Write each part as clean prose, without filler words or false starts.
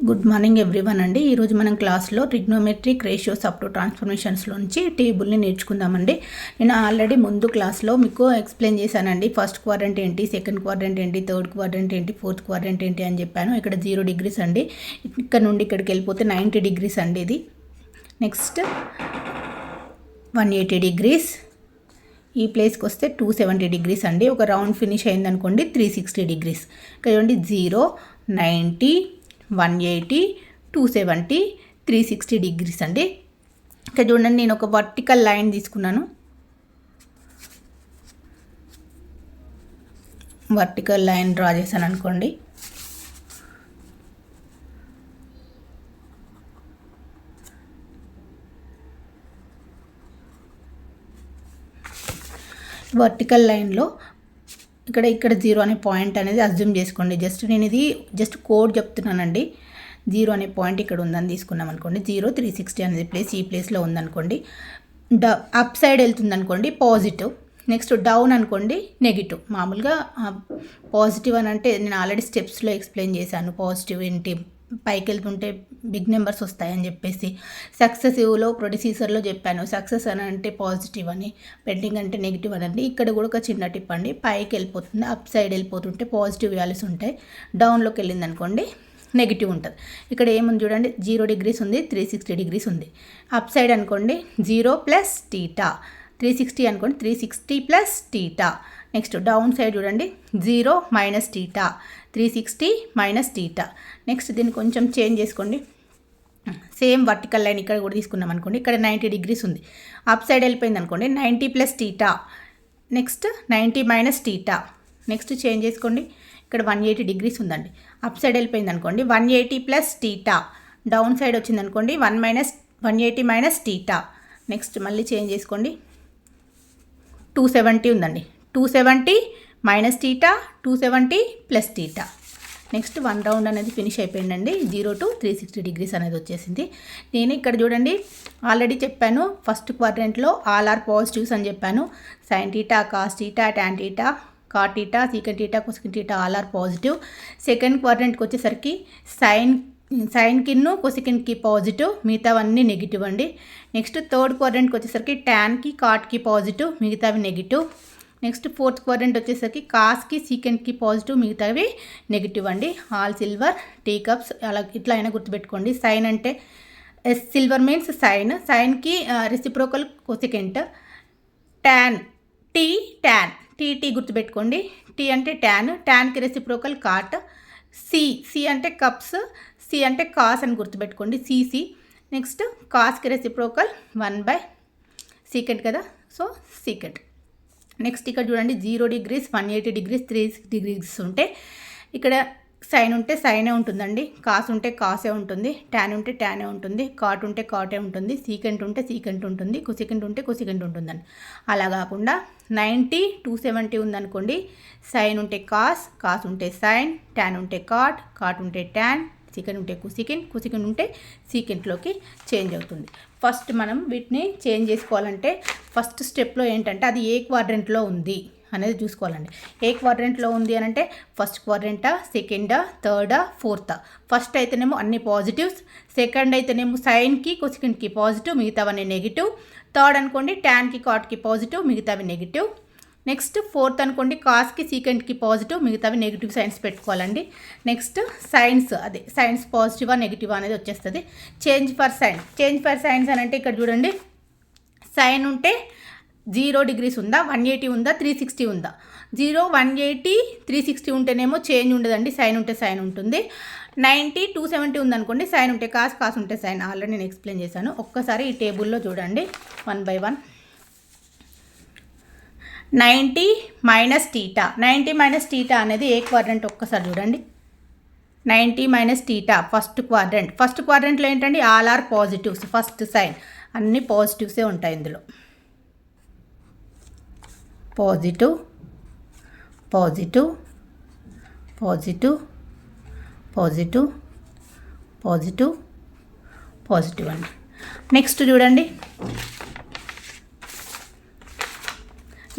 Good morning everyone అండి. ఈరోజు మనం క్లాస్లో ట్రిగ్నోమెట్రిక్ రేషియోస్ అప్ టు ట్రాన్స్ఫర్మేషన్స్లోంచి టేబుల్ని నేర్చుకుందామండి. నేను ఆల్రెడీ ముందు క్లాస్లో మీకు ఎక్స్ప్లెయిన్ చేశానండి. ఫస్ట్ క్వాడ్రంట్ ఏంటి, సెకండ్ క్వాడ్రంట్ ఏంటి, థర్డ్ క్వాడ్రంట్ ఏంటి, ఫోర్త్ క్వాడ్రంట్ ఏంటి అని చెప్పాను. ఇక్కడ 0 degrees అండి. ఇక్కడ నుండి ఇక్కడికి వెళ్ళిపోతే 90 degrees అండి. ఇది నెక్స్ట్ 180 degrees. ఈ ప్లేస్కి వస్తే 270 degrees అండి. ఒక రౌండ్ ఫినిష్ అయిందనుకోండి 360 degrees. ఇక్కడ చూడండి 0, 90, 180, 270, 360 degrees అండి. ఇక్కడ చూడండి నేను ఒక వర్టికల్ లైన్ తీసుకున్నాను. వర్టికల్ లైన్ డ్రా చేశాను అనుకోండి. వర్టికల్ లైన్లో ఇక్కడ 0 అనే పాయింట్ అనేది అజ్యూమ్ చేసుకోండి. నేను ఇది కోడ్ చెప్తున్నానండి. 0 అనే పాయింట్ ఇక్కడ ఉందని తీసుకున్నాం అనుకోండి. 0, 360 అనేది ప్లేస్ ఈ ప్లేస్లో ఉందనుకోండి. అప్ సైడ్ వెళ్తుంది అనుకోండి పాజిటివ్. నెక్స్ట్ డౌన్ అనుకోండి నెగిటివ్. మామూలుగా పాజిటివ్ అని అంటే నేను ఆల్రెడీ స్టెప్స్లో ఎక్స్ప్లెయిన్ చేశాను. పాజిటివ్ ఏంటి, పైకి వెళ్తుంటే బిగ్ నెంబర్స్ వస్తాయని చెప్పేసి. సక్సెసివ్లో ప్రొడ్యూసర్లో చెప్పాను. సక్సెస్ అని అంటే పాజిటివ్ అని, పెండింగ్ అంటే నెగిటివ్ అని. ఇక్కడ కూడా ఒక చిన్న టిప్ అండి. పైకి వెళ్ళిపోతుంది, అప్ సైడ్ వెళ్ళిపోతుంటే పాజిటివ్ వాల్యూస్ ఉంటాయి. డౌన్లోకి వెళ్ళింది అనుకోండి నెగిటివ్ ఉంటుంది. ఇక్కడ ఏముంది చూడండి, 0 degrees ఉంది, 360 degrees ఉంది. అప్ సైడ్ అనుకోండి 0 + θ, 360 అనుకోండి 360 + θ. నెక్స్ట్ డౌన్ సైడ్ చూడండి 0 - θ, 360 - θ. నెక్స్ట్ దీన్ని కొంచెం చేంజ్ చేసుకోండి. సేమ్ వర్టికల్ లైన్ ఇక్కడ కూడా తీసుకున్నాం అనుకోండి. ఇక్కడ 90 degrees ఉంది. అప్ సైడ్ వెళ్ళిపోయింది అనుకోండి 90 + θ. నెక్స్ట్ 90 - θ. నెక్స్ట్ చేంజ్ చేసుకోండి. ఇక్కడ 180 degrees ఉందండి. అప్ సైడ్ వెళ్ళిపోయింది అనుకోండి 180 + θ. డౌన్ సైడ్ వచ్చింది అనుకోండి 180 - θ. నెక్స్ట్ మళ్ళీ చేంజ్ చేసుకోండి. 270 ఉందండి. 270 - θ, 270 + θ. నెక్స్ట్ 1 రౌండ్ అనేది ఫినిష్ అయిపోయిందండి. 0 to 360 degrees అనేది వచ్చేసింది. నేను ఇక్కడ చూడండి ఆల్రెడీ చెప్పాను, ఫస్ట్ క్వాడ్రంట్లో ఆల్ ఆర్ పాజిటివ్స్ అని చెప్పాను. sin θ, cos θ, tan θ, cot θ, secant θ, cosecant θ all are positive. Second క్వాడ్రంట్కి వచ్చేసరికి సైన్కిన్ను కొసికిన్కి పాజిటివ్, మిగతావన్నీ నెగిటివ్ అండి. నెక్స్ట్ థర్డ్ క్వాడ్రంట్కి వచ్చేసరికి ట్యాన్కి కాట్కి పాజిటివ్, మిగతావి నెగిటివ్. నెక్స్ట్ ఫోర్త్ క్వాడ్రంట్ వచ్చేసరికి కాస్కి సీకెంట్కి పాజిటివ్, మిగతావి నెగిటివ్ అండి. ఆల్ సిల్వర్, టీ కప్స్ అలా ఇట్లా అయినా గుర్తుపెట్టుకోండి. సైన్ అంటే సిల్వర్ మీన్స్ సైన్కి రెసిప్రోకల్ కొసికెంట్. ట్యాన్ ట్యాన్ గుర్తుపెట్టుకోండి. టీ అంటే ట్యాన్కి రెసిప్రోకల్ కాట్. సి అంటే కప్స్, సి అంటే కాస్ అని గుర్తుపెట్టుకోండి. సిసి. నెక్స్ట్ కాస్కి రెసిప్రోకల్ 1/సీకెంట్ కదా, సో సీకెంట్. నెక్స్ట్ ఇక్కడ చూడండి 0 degrees, 180 degrees, 360 degrees ఉంటే ఇక్కడ సైన్ ఉంటే సైనే ఉంటుందండి, కాస్ ఉంటే కాసే ఉంటుంది, ట్యాన్ ఉంటే ట్యానే ఉంటుంది, కాట్ ఉంటే కాటే ఉంటుంది, సీకెంట్ ఉంటే సీకెంట్ ఉంటుంది, కొసికెంట్ ఉంటే కొసికెంట్ ఉంటుందండి. అలా కాకుండా 90, 270 ఉందనుకోండి, సైన్ ఉంటే కాస్ ఉంటే సైన్, ట్యాన్ ఉంటే కాట్ ఉంటే ట్యాన్, సీకెంట్ ఉంటే కొసికెంట్ ఉంటే సీకెంట్లోకి చేంజ్ అవుతుంది. ఫస్ట్ మనం వీటిని చేంజ్ చేసుకోవాలంటే ఫస్ట్ స్టెప్లో ఏంటంటే అది ఏ క్వాడ్రంట్లో ఉంది అనేది చూసుకోవాలండి. ఏ క్వాడ్రంట్లో ఉంది అని అంటే ఫస్ట్ క్వాడ్రంటా, సెకండా, థర్డా, ఫోర్తా. ఫస్ట్ అయితేనేమో అన్ని పాజిటివ్స్, సెకండ్ అయితేనేమో సైన్కి కొసికెంట్కి పాజిటివ్, మిగతావన్నీ నెగిటివ్. థర్డ్ అనుకోండి ట్యాన్కి కాట్కి పాజిటివ్, మిగతావి నెగిటివ్. నెక్స్ట్ ఫోర్త్ అనుకోండి కాస్కి సీకెంట్కి పాజిటివ్, మిగతావి నెగిటివ్ సైన్స్ పెట్టుకోవాలండి. నెక్స్ట్ సైన్స్ పాజిటివా నెగిటివా అనేది వచ్చేస్తుంది. చేంజ్ ఫర్ సైన్స్ అని అంటే ఇక్కడ చూడండి, సైన్ ఉంటే 0 degrees ఉందా, 180 ఉందా, 360 ఉందా. 0, 180, 360 ఉంటేనేమో చేంజ్ ఉండదండి, సైన్ ఉంటే సైన్ ఉంటుంది. 90, 270 ఉందనుకోండి, సైన్ ఉంటే కాస్ ఉంటే సైన్. ఆల్రెడీ నేను ఎక్స్ప్లెయిన్ చేశాను. ఒక్కసారి ఈ టేబుల్లో చూడండి 1 by 1. 90 - θ. 90 - θ అనేది ఏ క్వాడ్రంట్ ఒక్కసారి చూడండి. 90 - θ ఫస్ట్ క్వాడ్రంట్లో ఏంటండి all are positives. First sign అన్ని పాజిటివ్సే ఉంటాయి ఇందులో. Positive positive positive positive positive positive అండి. నెక్స్ట్ చూడండి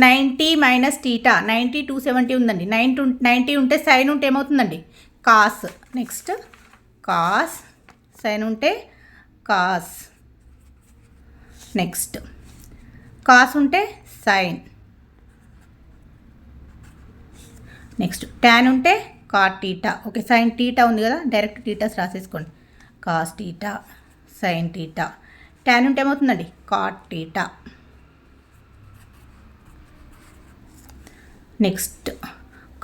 90 - θ. 90, 270 ఉందండి. 90 ఉంటే సైన్ ఉంటే ఏమవుతుందండి కాస్. నెక్స్ట్ కాస్, సైన్ ఉంటే కాస్. నెక్స్ట్ కాస్ ఉంటే సైన్. నెక్స్ట్ ట్యాన్ ఉంటే cot theta. Okay, sine theta ఉంది కదా, డైరెక్ట్ టీటాస్ రాసేసుకోండి. Cos theta, sine theta. Tan ఉంటే ఏమవుతుందండి? Cot theta. నెక్స్ట్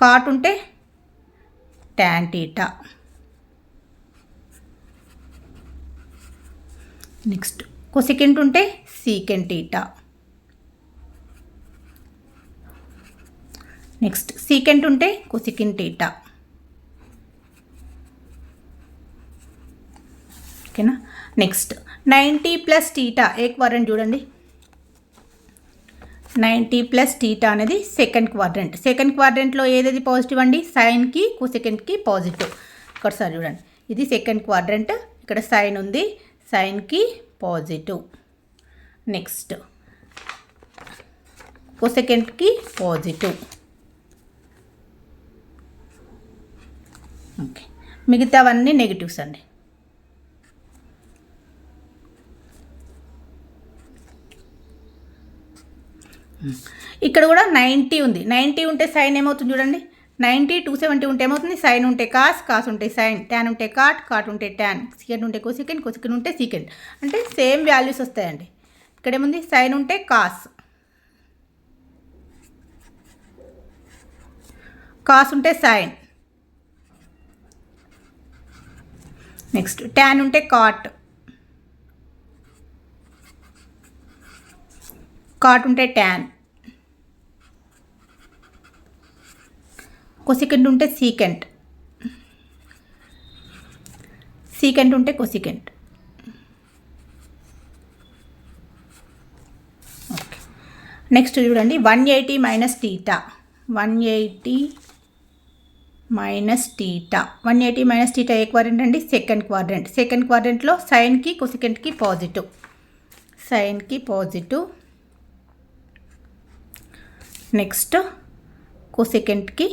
కాట్ ఉంటే ట్యాన్ టీటా. నెక్స్ట్ కొసెకెంట్ ఉంటే సీకెంట్ టీటా. నెక్స్ట్ సీకెంట్ ఉంటే కొసెకెంట్ టీటా. ఓకేనా? నెక్స్ట్ 90 ప్లస్ టీటా ఏ క్వాడ్రంట్ చూడండి. 90 ప్లస్ టీటా అనేది సెకండ్ క్వాడ్రంట్. సెకండ్ క్వాడ్రంట్లో ఏదేది పాజిటివ్ అండి? సైన్కి కొసెకెంట్కి పాజిటివ్. ఇక్కడ సార్ చూడండి, ఇది సెకండ్ క్వాడ్రంట్, ఇక్కడ సైన్ ఉంది, సైన్కి పాజిటివ్. నెక్స్ట్ కొసెకెంట్కి పాజిటివ్. ఓకే, మిగతావన్నీ నెగిటివ్స్ అండి. ఇక్కడ కూడా 90 ఉంది. 90 ఉంటే సైన్ ఏమవుతుంది చూడండి. 90 270 ఉంటే ఏమవుతుంది? సైన్ ఉంటే కాస్, కాస్ ఉంటే సైన్, ట్యాన్ ఉంటే కాట్, కాట్ ఉంటే ట్యాన్, సీకెంట్ ఉంటే కొసెకెంట్, కొసెకెంట్ ఉంటే సీకెంట్. అంటే సేమ్ వాల్యూస్ వస్తాయండి. ఇక్కడ ఏముంది? సైన్ ఉంటే కాస్, కాస్ ఉంటే సైన్. నెక్స్ట్ ట్యాన్ ఉంటే కాట్, కాట్ ఉంటే ట్యాన్, కొసెకెంట్ ఉంటే సీకెంట్, సీకెంట్ ఉంటే కొసెకెంట్. ఓకే, నెక్స్ట్ చూడండి 180 minus theta. 180 minus theta. 180 minus theta ఏ క్వాడ్రంట్ అండి? Second quadrant. సెకండ్ క్వాడ్రంట్లో సైన్కి కొసెకెంట్కి పాజిటివ్, సైన్కి పాజిటివ్. నెక్స్ట్ కొసెకెంట్కి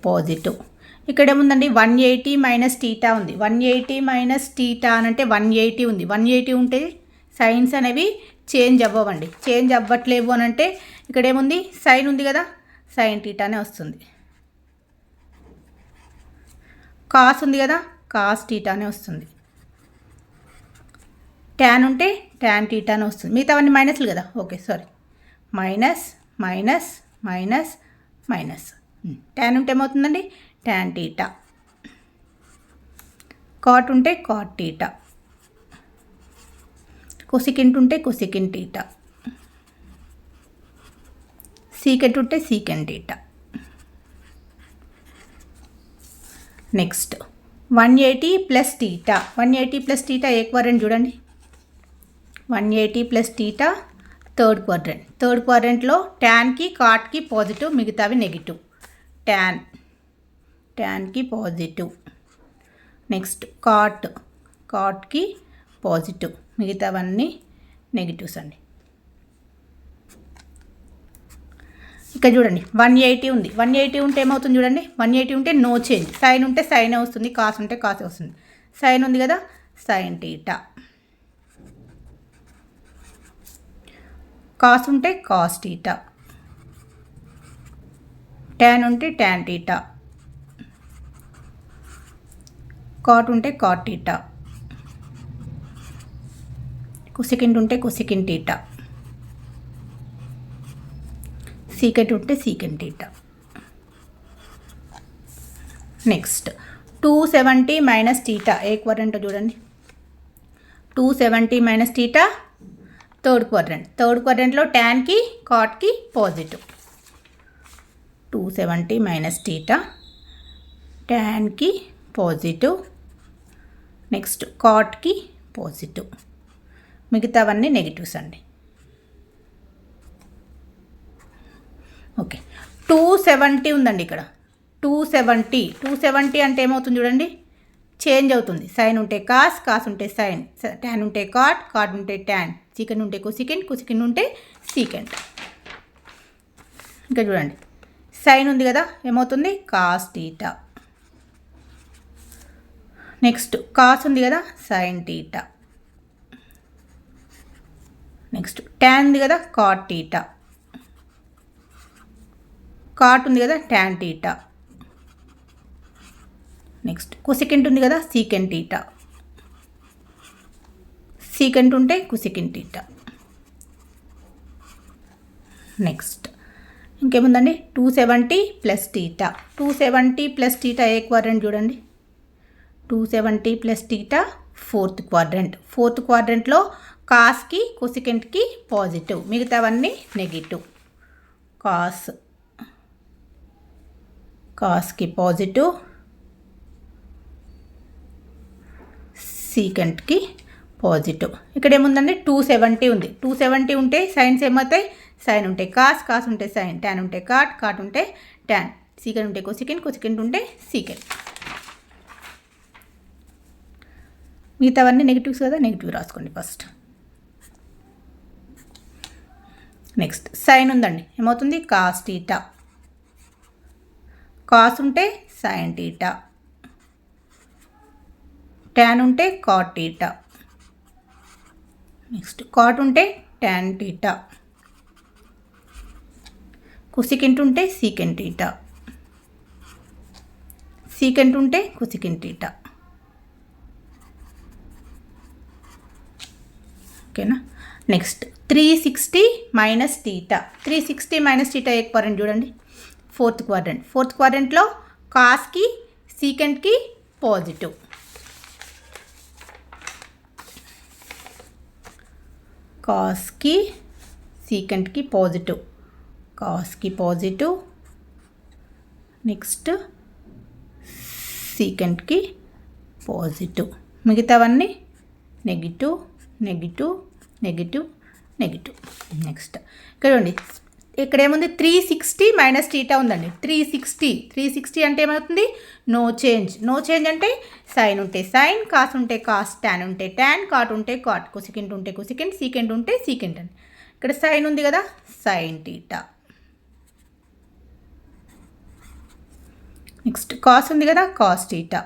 పాజిటివ్. ఇక్కడ ఏముందండి? 180 మైనస్ టీటా ఉంది. 180 మైనస్ టీటా అని అంటే 180 ఉంది. 180 ఉంటే సైన్స్ అనేవి చేంజ్ అవ్వవండి. చేంజ్ అవ్వట్లేవు అని అంటే ఇక్కడ ఏముంది? సైన్ ఉంది కదా, సైన్ టీటానే వస్తుంది. కాస్ ఉంది కదా, కాస్ టీటానే వస్తుంది. ట్యాన్ ఉంటే ట్యాన్ టీటానే వస్తుంది. మిగతావన్నీ మైనస్లు కదా. Okay, sorry, minus minus minus minus. Tan ఉంటే ఏమవుతుందండి? Tan theta. కాట్ ఉంటే కాట్ టీటా. కొసెకెంట్ ఉంటే కొసెకెంట్ టీటా. సీకెంట్ ఉంటే secant theta. Next 180 plus theta. 180 plus theta ఏ క్వాడ్రంట్ చూడండి. 180 plus theta third quadrant. Third క్వాడ్రంట్లో ట్యాన్కి కాట్కి పాజిటివ్, మిగతావి నెగిటివ్. ట్యాన్, ట్యాన్కి పాజిటివ్. నెక్స్ట్ కాట్, కాట్కి పాజిటివ్, మిగతావన్నీ నెగిటివ్స్ అండి. ఇక్కడ చూడండి 180 ఉంది. 180 ఉంటే ఏమవుతుంది చూడండి. 180 ఉంటే నో చేంజ్. సైన్ ఉంటే సైనే వస్తుంది, కాస్ ఉంటే కాసే వస్తుంది. సైన్ ఉంది కదా, సైన్ టీటా. కాస్ ఉంటే కాస్ టీటా. ట్యాన్ ఉంటే ట్యాన్ టీటా. కాట్ ఉంటే కాట్ టీటా. కొసెకెంట్ ఉంటే కొసెకెంట్ టీటా. సీకెంట్ ఉంటే secant theta. Next 270 minus theta ఏ క్వాడ్రంట్ చూడండి. 270 minus theta third quadrant. Third క్వాడ్రంట్లో ట్యాన్కి కాట్కి పాజిటివ్. 270 మైనస్ టీటా, ట్యాన్కి పాజిటివ్. నెక్స్ట్ కాట్కి పాజిటివ్, మిగతావన్నీ నెగిటివ్స్ అండి. ఓకే, 270 ఉందండి ఇక్కడ. 270 అంటే ఏమవుతుంది చూడండి. చేంజ్ అవుతుంది. సైన్ ఉంటే కాస్, కాస్ ఉంటే సైన్, ట్యాన్ ఉంటే కాట్, కాట్ ఉంటే ట్యాన్, సీకెంట్ ఉంటే కొసెకెంట్, కొసెకెంట్ ఉంటే సీకెంట్. ఇంకా చూడండి, సైన్ ఉంది కదా, ఏమవుతుంది? Cos theta. నెక్స్ట్ కాస్ ఉంది కదా, సైన్ టీటా. నెక్స్ట్ ట్యాన్ ఉంది కదా, కాట్ టీటా. కాట్ ఉంది కదా, ట్యాన్ టీటా. నెక్స్ట్ కొసెకెంట్ ఉంది కదా, సీకెంట్ టీటా. సీకెంట్ ఉంటే కొసెకెంట్ టీటా. నెక్స్ట్ ఇంకేముందండి, 270 ప్లస్ టీటా. 270 ప్లస్ టీటా ఏ క్వాడ్రంట్ చూడండి. 270 plus theta fourth quadrant. Fourth క్వాడ్రంట్లో కాస్కి కొసెకెంట్కి పాజిటివ్, మిగతావన్నీ నెగిటివ్. కాస్కి పాజిటివ్, సీకెంట్కి పాజిటివ్. ఇక్కడ ఏముందండి, 270 ఉంది. 270 ఉంటే సైన్స్ ఏమవుతాయి, సైన్ ఉంటే కాస్, కాస్ ఉంటే సైన్, ట్యాన్ ఉంటే కాట్, కాట్ ఉంటే ట్యాన్, సీకెంట్ ఉంటే కొసెకెంట్, కొసెకెంట్ ఉంటే సీకెంట్. మిగతావన్నీ నెగిటివ్స్ కదా, నెగిటివ్ రాసుకోండి ఫస్ట్. నెక్స్ట్ సైన్ ఉందండి, ఏమవుతుంది, కాస్ టీటా. కాస్ ఉంటే సైన్ టీటా, ట్యాన్ ఉంటే కాట్ టీటా. నెక్స్ట్ కాట్ ఉంటే ట్యాన్ టీటా. కొసెకెంట్ ఉంటే సీకెంట్ టీటా. సీకెంట్ ఉంటే కొసెకెంట్ టీటా. ఓకేనా. Next 360 minus theta. 360 minus theta ఏ క్వాడ్రంట్ చూడండి, ఫోర్త్ క్వాడ్రంట్. ఫోర్త్ క్వాడ్రంట్లో కాస్కి సీకెంట్కి పాజిటివ్. కాస్కి సీకెంట్కి పాజిటివ్, కాస్కి పాజిటివ్. నెక్స్ట్ సీకెంట్కి పాజిటివ్, మిగతావన్నీ negative, negative, negative, negative. Next ఇక్కడ చూడండి, ఇక్కడ ఏముంది, 360 మైనస్ టీటా ఉందండి. 360 అంటే ఏమవుతుంది, నో చేంజ్. నో చేంజ్ అంటే సైన్ ఉంటే సైన్, కాస్ ఉంటే కాస్, ట్యాన్ ఉంటే ట్యాన్, కాట్ ఉంటే కాట్, కొసెకెంట్ ఉంటే కొసెకెంట్, సీకెంట్ ఉంటే సీకెంట్ అని. ఇక్కడ సైన్ ఉంది కదా, సైన్ టీటా. నెక్స్ట్ కాస్ ఉంది కదా, కాస్ టీటా.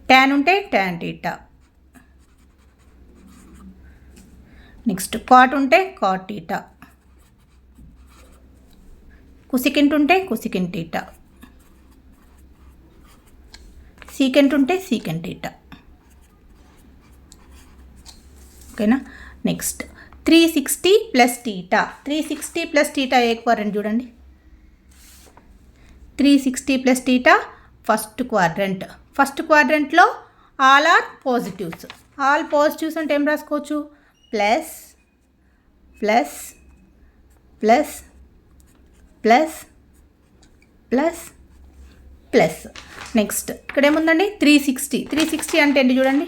ట్యాన్ ఉంటే ట్యాన్ టీటా. నెక్స్ట్ కాట్ ఉంటే కాట్ టీటా. కొసెకెంట్ ఉంటే కొసెకెంట్ టీటా. సీకెంట్ ఉంటే సీకెంట్ టీటా. ఓకేనా. Next 360 plus theta. 360 plus theta ఏ క్వాడ్రంట్ చూడండి. 360 plus theta first quadrant. First క్వాడ్రంట్లో all are positives. All positives అంటే ఏం రాసుకోవచ్చు, plus plus plus plus plus plus. Next ఇక్కడ ఏముందండి, 360 అంటే ఏంటి చూడండి,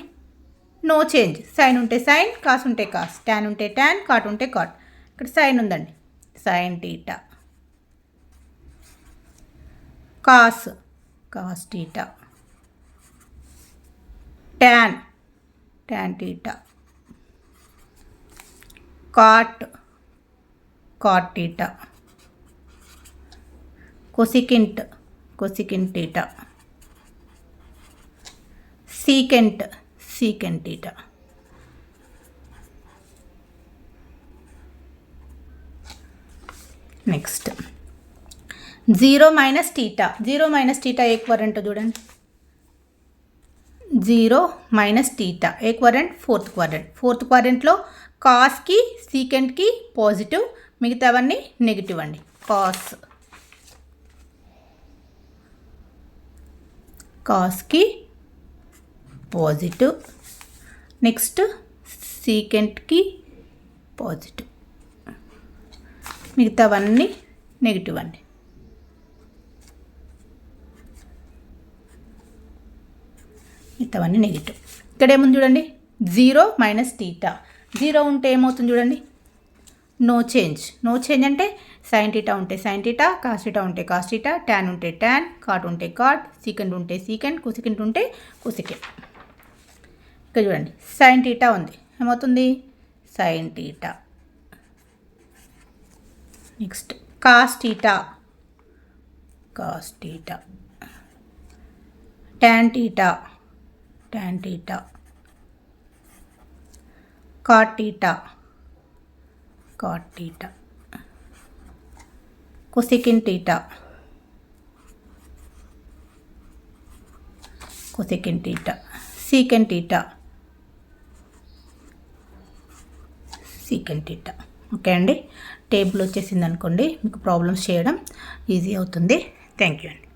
నో చేంజ్. సైన్ ఉంటే సైన్, కాస్ ఉంటే కాస్, ట్యాన్ ఉంటే ట్యాన్, కాట్ ఉంటే కాట్. ఇక్కడ సైన్ ఉందండి, sine theta. Cos, cos theta. Tan, tan theta. Cot, cot theta. Cosecant, cosecant theta. Secant, secant theta. Next 0 minus theta. 0 minus theta ఏ quadrant చూడండి. 0 minus theta ఏ quadrant, fourth quadrant. Fourth క్వాడ్రంట్లో కాస్కి సీకెంట్కి positive, మిగతావన్నీ negative అండి. Cos, కాస్కి positive. Next సీకెంట్కి పాజిటివ్, మిగతావన్నీ నెగిటివ్ అండి. మిగతావన్నీ నెగిటివ్. ఇక్కడ ఏముంది చూడండి, 0 మైనస్ టీటా. 0 ఉంటే ఏమవుతుంది చూడండి, నో చేంజ్. నో చేంజ్ అంటే సైన్ టీటా ఉంటే సైన్ టీటా, కాస్ టీటా ఉంటే కాస్ టీటా, ట్యాన్ ఉంటే ట్యాన్, కాట్ ఉంటే కాట్, సీకెంట్ ఉంటే సీకెంట్, కొసెకెంట్ ఉంటే కొసెకెంట్. ఇక్కడ చూడండి, సైన్ టీటా ఉంది, ఏమవుతుంది, sine theta. Next cos theta, cos theta. tan theta, tan theta, cot theta, cot theta, cosecant theta, cosecant theta, secant theta, secant theta. Okay అండి, table వచ్చేసింది అనుకోండి, మీకు ప్రాబ్లమ్స్ చేయడం ఈజీ అవుతుంది. థ్యాంక్ యూ అండి.